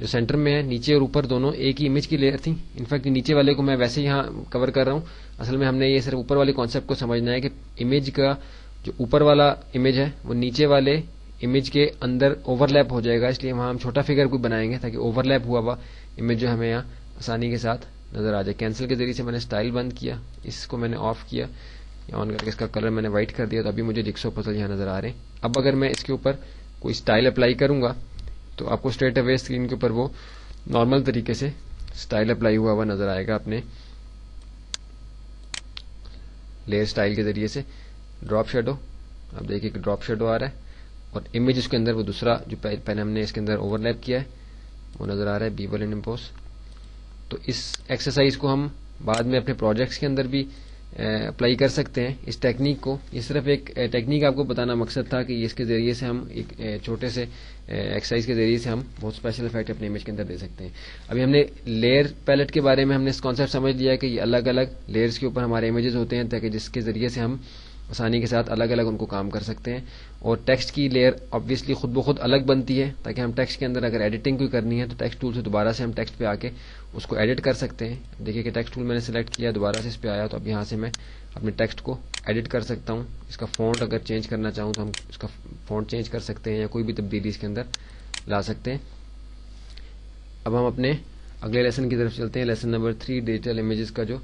جو سینٹر میں ہے نیچے اور اوپر دونوں ایک ہی امیج کی لیئر تھی. انفیکٹ نیچے والے کو میں ویسے یہاں کور کر رہا ہوں. اصل میں ہم نے یہ صرف اوپر والے کانسیپٹ کو سمجھنا ہے کہ امیج کا جو اوپر والا امیج ہے وہ نیچے والے امیج کے اندر اوور لیپ ہو جائے گا, اس لیے وہاں ہم چھوٹا فگر کو بنائیں گے تاکہ اوور لیپ ہوا ہوا امیج جو ہمیں یہاں آسانی کے ساتھ نظر آ جائے. کینسل کے ذریعے سے میں نے اسٹائل بند کیا, اس کو میں نے آف کیا, آن کر کے اس کا کلر میں نے وائٹ کر دیا, تو ابھی مجھے جگسو پزل یہاں نظر آ رہے ہیں. اب اگر میں اس کے اوپر کوئی اسٹائل اپلائی کروں گا تو آپ کو اسٹریٹ اوے اسکرین کے اوپر وہ نارمل طریقے سے اسٹائل اپلائی ہوا ہوا نظر آئے گا اپنے لیئر اسٹائل کے ذریعے سے. ڈراپ شیڈو, آپ دیکھیے کہ ڈراپ شیڈو آ رہا ہے اور امیج اس کے اندر وہ دوسرا جو پہلے ہم نے اس کے اندر اوور لیپ کیا ہے وہ نظر آ رہا ہے بیول اینڈ امپوز. تو اس ایکسرسائز کو ہم بعد میں اپنے پروجیکٹس کے اندر بھی اپلائی کر سکتے ہیں اس ٹیکنیک کو. یہ صرف ایک ٹیکنیک آپ کو بتانا مقصد تھا کہ اس کے ذریعے سے ہم ایک چھوٹے سے ایکسرسائز کے ذریعے سے ہم بہت اسپیشل افیکٹ اپنے امیج کے اندر دے سکتے ہیں. ابھی ہم نے لیئر پیلٹ کے بارے میں ہم نے اس کانسیپٹ سمجھ لیا کہ یہ الگ الگ لیئرز کے اوپر ہمارے امیجز ہوتے ہیں تاکہ جس کے ذریعے سے ہم آسانی کے ساتھ الگ الگ ان کو کام کر سکتے ہیں. اور ٹیکسٹ کی لیئر آبویسلی خود بخود الگ بنتی ہے تاکہ ہم ٹیکسٹ کے اندر اگر ایڈیٹنگ کوئی کرنی ہے تو ٹیکسٹ ٹول سے دوبارہ سے ہم ٹیکسٹ پہ آ کے اس کو ایڈٹ کر سکتے ہیں. دیکھیے کہ ٹیکسٹ ٹول میں نے سلیکٹ کیا, دوبارہ سے اس پہ آیا, تو اب یہاں سے میں اپنے ٹیکسٹ کو ایڈٹ کر سکتا ہوں. اس کا فونٹ اگر چینج کرنا چاہوں تو ہم اس کا فونٹ چینج کر سکتے ہیں یا کوئی بھی تبدیلی اس کے اندر لا سکتے ہیں. اب ہم اپنے اگلے لیسن کی طرف چلتے ہیں. لیسن نمبر 3 ڈیجیٹل امیجز کا جو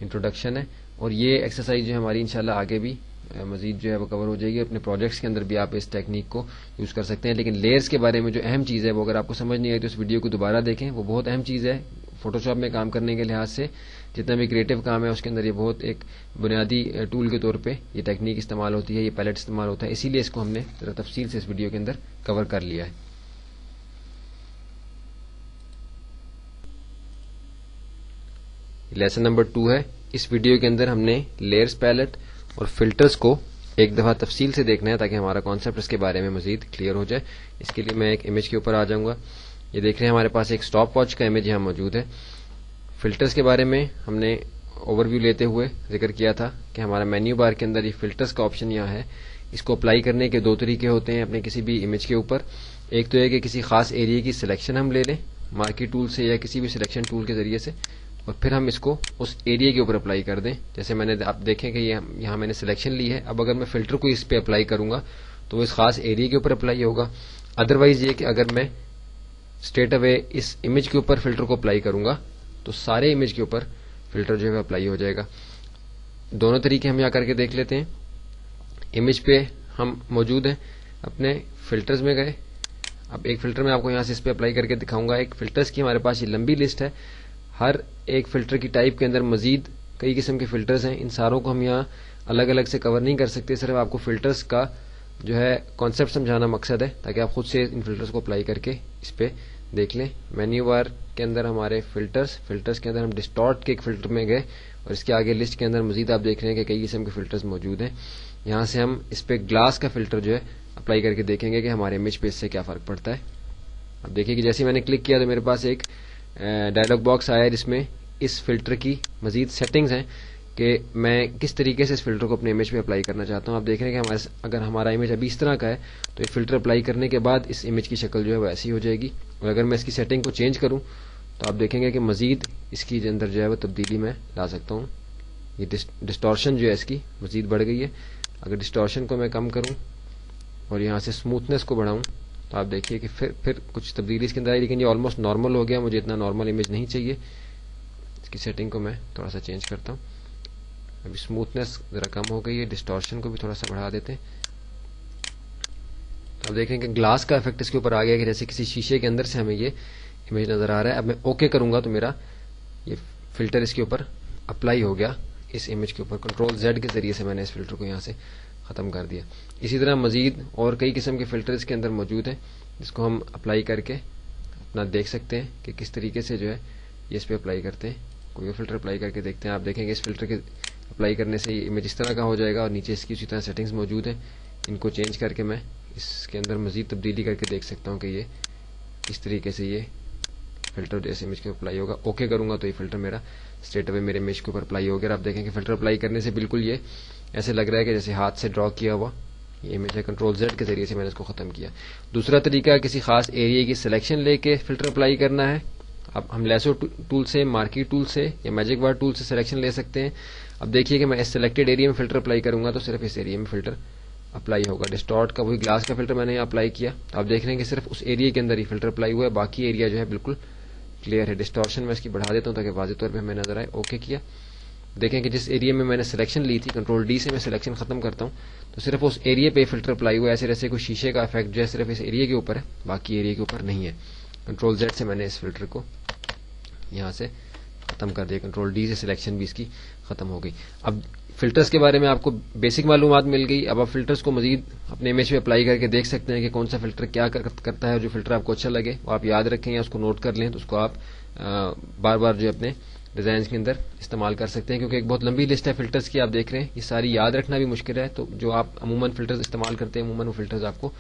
انٹروڈکشن ہے, اور یہ ایکسرسائز جو ہے ہماری انشاءاللہ آگے بھی مزید جو ہے وہ کور ہو جائے گی. اپنے پروجیکٹس کے اندر بھی آپ اس ٹیکنیک کو یوز کر سکتے ہیں. لیکن لیئرز کے بارے میں جو اہم چیز ہے وہ اگر آپ کو سمجھ نہیں آئی تو اس ویڈیو کو دوبارہ دیکھیں, وہ بہت اہم چیز ہے فوٹو شاپ میں کام کرنے کے لحاظ سے. جتنا بھی کریٹو کام ہے اس کے اندر یہ بہت ایک بنیادی ٹول کے طور پہ یہ ٹیکنیک استعمال ہوتی ہے, یہ پیلٹ استعمال ہوتا ہے, اسی لیے اس کو ہم نے ذرا تفصیل سے اس ویڈیو کے اندر کور کر لیا ہے. لیسن نمبر 2 ہے. اس ویڈیو کے اندر ہم نے لیئرز پیلٹ اور فلٹرز کو ایک دفعہ تفصیل سے دیکھنا ہے تاکہ ہمارا کانسیپٹ اس کے بارے میں مزید کلیئر ہو جائے. اس کے لیے میں ایک امیج کے اوپر آ جاؤں گا. یہ دیکھ رہے ہیں ہمارے پاس ایک سٹاپ واچ کا امیج یہاں موجود ہے. فلٹرز کے بارے میں ہم نے اوور ویو لیتے ہوئے ذکر کیا تھا کہ ہمارا مینیو بار کے اندر یہ فلٹرز کا آپشن یہاں ہے. اس کو اپلائی کرنے کے 2 طریقے ہوتے ہیں اپنے کسی بھی امیج کے اوپر. ایک تو ہے کہ کسی خاص ایریا کی سلیکشن ہم لے لیں مارکی ٹول سے یا کسی بھی سلیکشن ٹول کے ذریعے سے, اور پھر ہم اس کو اس ایریا کے اوپر اپلائی کر دیں. جیسے میں نے آپ دیکھیں کہ یہاں میں نے سلیکشن لی ہے. اب اگر میں فلٹر کو اس پہ اپلائی کروں گا تو وہ اس خاص ایریا کے اوپر اپلائی ہوگا. ادروائز یہ کہ اگر میں اسٹریٹ اوے اس امیج کے اوپر فلٹر کو اپلائی کروں گا تو سارے امیج کے اوپر فلٹر جو ہے اپلائی ہو جائے گا. دونوں طریقے ہم یہاں کر کے دیکھ لیتے ہیں. امیج پہ ہم موجود ہیں, اپنے فلٹرز میں گئے. اب ایک فلٹر میں آپ کو یہاں سے اس پہ اپلائی کر کے دکھاؤں گا. ایک فلٹرز کی ہمارے پاس یہ لمبی لسٹ ہے. ہر ایک فلٹر کی ٹائپ کے اندر مزید کئی قسم کے فلٹرز ہیں. ان ساروں کو ہم یہاں الگ الگ سے کور نہیں کر سکتے, صرف آپ کو فلٹرز کا جو ہے کانسیپٹ سمجھانا مقصد ہے تاکہ آپ خود سے ان فلٹرز کو اپلائی کر کے اس پہ دیکھ لیں. مینیو بار کے اندر ہمارے فلٹرز کے اندر ہم ڈسٹارٹ کے ایک فلٹر میں گئے اور اس کے آگے لسٹ کے اندر مزید آپ دیکھ رہے ہیں کہ کئی قسم کے فلٹرز موجود ہیں. یہاں سے ہم اس پہ گلاس کا فلٹر جو ہے اپلائی کر کے دیکھیں گے کہ ہمارے امیج پہ اس سے کیا فرق پڑتا ہے. اب دیکھیں کہ جیسے میں نے کلک کیا تو میرے پاس ایک ڈائلاگ باکس آیا ہے جس میں اس فلٹر کی مزید سیٹنگز ہیں کہ میں کس طریقے سے اس فلٹر کو اپنے امیج پہ اپلائی کرنا چاہتا ہوں. آپ دیکھ رہے ہیں کہ اگر ہمارا امیج ابھی اس طرح کا ہے تو یہ فلٹر اپلائی کرنے کے بعد اس امیج کی شکل جو ہے وہ ایسی ہو جائے گی, اور اگر میں اس کی سیٹنگ کو چینج کروں تو آپ دیکھیں گے کہ مزید اس کی اندر جو ہے وہ تبدیلی میں لا سکتا ہوں. یہ ڈسٹورشن جو ہے اس کی مزید بڑھ گئی ہے. اگر ڈسٹورشن کو میں کم کروں اور یہاں سے اسموتھنس کو بڑھاؤں تو آپ دیکھیے کہ پھر کچھ تبدیلی اس کے اندر آئی, لیکن یہ آلموسٹ نارمل ہو گیا. مجھے اتنا نارمل امیج نہیں چاہیے. اس کی سیٹنگ کو میں تھوڑا سا چینج کرتا ہوں. ابھی اسموتھنس ذرا کم ہو گئی ہے, ڈسٹورشن کو بھی تھوڑا سا بڑھا دیتے ہیں. اب دیکھیں کہ گلاس کا افیکٹ اس کے اوپر آ گیا کہ جیسے کسی شیشے کے اندر سے ہمیں یہ امیج نظر آ رہا ہے. اب میں اوکے کروں گا تو میرا یہ فلٹر اس کے اوپر اپلائی ہو گیا اس امیج کے اوپر. کنٹرول زیڈ کے ذریعے سے میں نے اس فلٹر کو یہاں سے ختم کر دیا. اسی طرح مزید اور کئی قسم کے فلٹر اس کے اندر موجود ہیں جس کو ہم اپلائی کر کے اپنا دیکھ سکتے ہیں کہ کس طریقے سے جو ہے یہ اس پہ اپلائی کرتے ہیں. کوئی فلٹر اپلائی کر کے دیکھتے ہیں. آپ دیکھیں گے اس فلٹر کے اپلائی کرنے سے یہ امیج اس طرح کا ہو جائے گا, اور نیچے اس کی اسی طرح سیٹنگز موجود ہیں. ان کو چینج کر کے میں اس کے اندر مزید تبدیلی کر کے دیکھ سکتا ہوں کہ یہ کس طریقے سے یہ فلٹر جیسے امیج کے اپلائی ہوگا. اوکے کروں گا تو یہ فلٹر میرا اسٹریٹ اوے میرے امیج کے اوپر اپلائی ہو گیا. آپ دیکھیں کہ فلٹر اپلائی کرنے سے بالکل یہ ایسے لگ رہا ہے کہ جیسے ہاتھ سے ڈرا کیا ہوا یہ امیج ہے, کنٹرول زیڈ کے ذریعے سے میں نے اس کو ختم کیا. دوسرا طریقہ کسی خاص ایریا کی سلیکشن لے کے فلٹر اپلائی کرنا ہے. اب ہم لیسو ٹول سے, مارکی ٹول سے یا میجک بار ٹول سے سلیکشن لے سکتے ہیں. اب دیکھیے کہ میں اس سلیکٹڈ ایریا میں فلٹر اپلائی کروں گا تو صرف اس ایریا میں فلٹر اپلائی ہوگا. ڈسٹارٹ کا وہی گلاس کا فلٹر میں نے اپلائی کیا. آپ دیکھ رہے ہیں کہ صرف اس ایریا کے اندر ہی فلٹر اپلائی ہوا ہے, باقی ایریا جو ہے بالکل کلیئر ہے. ڈسٹارشن میں اس کی بڑھا دیتا ہوں تاکہ واضح طور پہ ہمیں نظر آئے. اوکے کیا. دیکھیں کہ جس ایریا میں نے سلیکشن لی تھی, کنٹرول ڈی سے میں سلیکشن ختم کرتا ہوں تو صرف اس ایریا پہ فلٹر اپلائی ہوا ہے. ایسے جیسے کوئی شیشے کا افیکٹ جو ہے صرف اس ایریا کے اوپر ہے, باقی ایریا کے اوپر نہیں ہے. کنٹرول زیڈ سے میں نے اس فلٹر کو یہاں سے ختم کر دیا. کنٹرول ڈی سے سلیکشن بھی اس کی ختم ہو گئی. اب فلٹرز کے بارے میں آپ کو بیسک معلومات مل گئی. اب آپ فلٹرز کو مزید اپنے امیج پہ اپلائی کر کے دیکھ سکتے ہیں کہ کون سا فلٹر کیا کرتا ہے. جو فلٹر آپ کو اچھا لگے وہ آپ یاد رکھیں یا اس کو نوٹ کر لیں تو اس کو آپ بار بار جو اپنے ڈیزائنز کے اندر استعمال کر سکتے ہیں, کیونکہ ایک بہت لمبی لسٹ ہے فلٹرز کی. آپ دیکھ رہے ہیں یہ ساری یاد رکھنا بھی مشکل ہے, تو جو آپ عموماً فلٹرز استعمال کرتے ہیں عموماً وہ فلٹرز آپ کو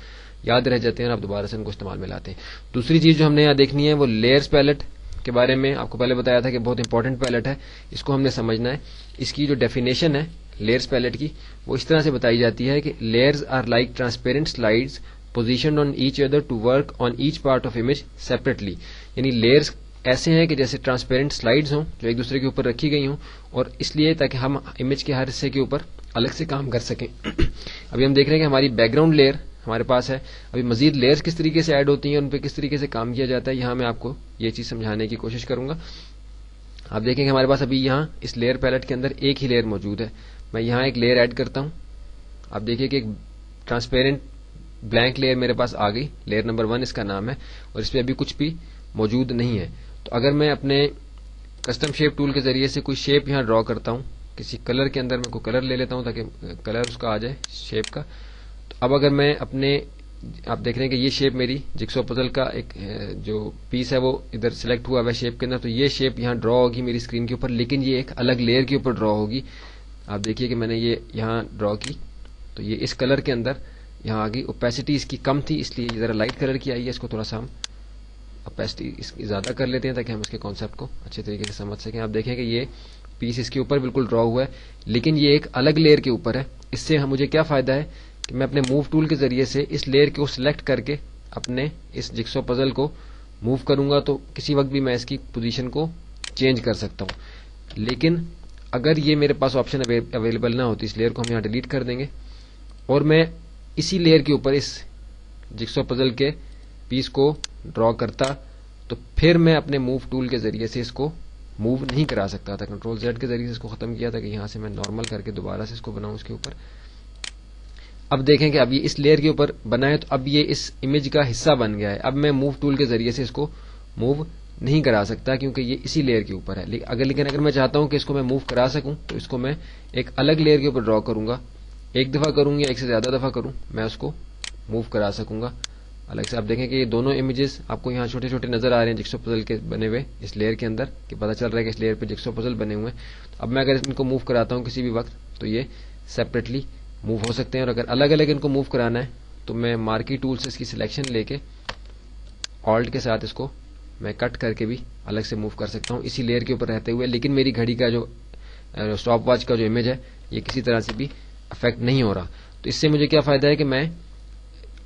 یاد رہ جاتے ہیں اور آپ دوبارہ سے ان کو استعمال میں لاتے ہیں. دوسری چیز جو ہم نے یہاں دیکھنی ہے وہ لیئرز پیلٹ کے بارے میں. آپ کو پہلے بتایا تھا کہ بہت امپورٹنٹ پیلٹ ہے, اس کو ہم نے سمجھنا ہے. اس کی جو ڈیفینیشن ہے لیئرز پیلٹ کی وہ اس طرح سے بتائی جاتی ہے کہ layers are like transparent slides positioned on each other to work on each part of image separately. یعنی لیئرز ایسے ہیں کہ جیسے ٹرانسپیرنٹ سلائڈز ہوں جو ایک دوسرے کے اوپر رکھی گئی ہوں, اور اس لیے تاکہ ہم امیج کے ہر حصے کے اوپر الگ سے کام کر سکیں. ابھی ہم دیکھ رہے ہیں کہ ہماری بیک گراؤنڈ لیئر ہمارے پاس ہے. ابھی مزید لیئرز کس طریقے سے ایڈ ہوتی ہیں, ان پہ کس طریقے سے کام کیا جاتا ہے, یہاں میں آپ کو یہ چیز سمجھانے کی کوشش کروں گا. آپ دیکھیں کہ ہمارے پاس ابھی یہاں اس لیئر پیلٹ کے اندر ایک ہی لیئر موجود ہے. میں یہاں ایک لیئر ایڈ کرتا ہوں. آپ دیکھیے کہ ایک ٹرانسپیرنٹ بلینک لیئر میرے پاس آ گئی, لیئر نمبر 1 اس کا نام ہے, اور اس پہ ابھی کچھ بھی موجود نہیں ہے. تو اگر میں اپنے کسٹم شیپ ٹول کے ذریعے سے کوئی شیپ یہاں ڈرا کرتا ہوں, کسی کلر کے اندر میں کوئی کلر لے لیتا ہوں تاکہ کلر اس کا آ جائے شیپ کا. تو اب اگر میں اپنے, آپ دیکھ رہے ہیں کہ یہ شیپ میری جگسو پزل کا ایک جو پیس ہے وہ ادھر سلیکٹ ہوا ہے شیپ کے اندر, تو یہ شیپ یہاں ڈرا ہوگی میری اسکرین کے اوپر, لیکن یہ ایک الگ لیئر کے اوپر ڈرا ہوگی. آپ دیکھیے کہ میں نے یہ یہاں ڈرا کی تو یہ اس کلر کے اندر یہاں آ گئی. اوپیسٹی اس کی کم تھی اس لیے ذرا لائٹ کلر کی آئی ہے. اس کو تھوڑا سا ہم اوپیسٹی اس کی زیادہ کر لیتے ہیں تاکہ ہم اس کے کانسیپٹ کو اچھے طریقے سے سمجھ سکیں. آپ دیکھیں کہ یہ پیس اس کے اوپر بالکل ڈرا ہوا ہے, لیکن یہ ایک الگ لیئر کے اوپر ہے. اس سے مجھے کیا فائدہ ہے کہ میں اپنے موو ٹول کے ذریعے سے اس لیئر کو سلیکٹ کر کے اپنے اس جگسو پزل کو موو کروں گا تو کسی وقت بھی میں اس کی پوزیشن کو چینج کر سکتا ہوں. لیکن اگر یہ میرے پاس آپشن اویلیبل نہ ہوتی, اس لیئر کو ہم یہاں ڈیلیٹ کر دیں گے, اور میں اسی لیئر کے اوپر اس جگسو پزل کے پیس کو ڈرا کرتا تو پھر میں اپنے موو ٹول کے ذریعے سے اس کو موو نہیں کرا سکتا تھا. کنٹرول زیڈ کے ذریعے سے اس کو ختم کیا تھا کہ یہاں سے میں نارمل کر کے دوبارہ سے اس کو بناؤں اس کے اوپر. اب دیکھیں کہ اب یہ اس لیئر کے اوپر بنا ہے تو اب یہ اس امیج کا حصہ بن گیا ہے. اب میں موو ٹول کے ذریعے سے اس کو موو نہیں کرا سکتا کیونکہ یہ اسی لیئر کے اوپر ہے. لیکن اگر میں چاہتا ہوں کہ اس کو میں موو کرا سکوں تو اس کو میں ایک الگ لیئر کے اوپر ڈرا کروں گا. ایک دفعہ کروں یا ایک سے زیادہ دفعہ کروں میں اس کو موو کرا سکوں گا الگ سے. آپ دیکھیں کہ یہ دونوں امیجز آپ کو یہاں چھوٹے چھوٹے نظر آ رہے ہیں جگسو پزل کے بنے ہوئے اس لیئر کے اندر, کہ پتہ چل رہا ہے کہ اس لیئر پہ جگسو پزل بنے ہوئے ہیں. اب میں اگر ان کو موو کراتا ہوں کسی بھی وقت تو یہ سیپریٹلی موو ہو سکتے ہیں, اور اگر الگ الگ ان کو موو کرانا ہے تو میں مارکی ٹول سے اس کی سلیکشن لے کے آلٹ کے ساتھ اس کو میں کٹ کر کے بھی الگ سے موو کر سکتا ہوں اسی لیئر کے اوپر رہتے ہوئے. لیکن میری گھڑی کا جو اسٹاپ واچ کا جو امیج ہے یہ کسی طرح سے بھی افیکٹ نہیں ہو رہا. تو اس سے مجھے کیا فائدہ ہے کہ میں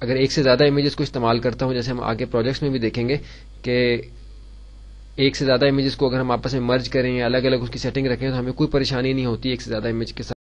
اگر ایک سے زیادہ امیجز کو استعمال کرتا ہوں, جیسے ہم آگے پروجیکٹس میں بھی دیکھیں گے کہ ایک سے زیادہ امیجز کو اگر ہم آپس میں مرج کریں یا الگ الگ اس کی سیٹنگ رکھیں تو ہمیں کوئی پریشانی نہیں ہوتی ایک سے زیادہ امیج کے ساتھ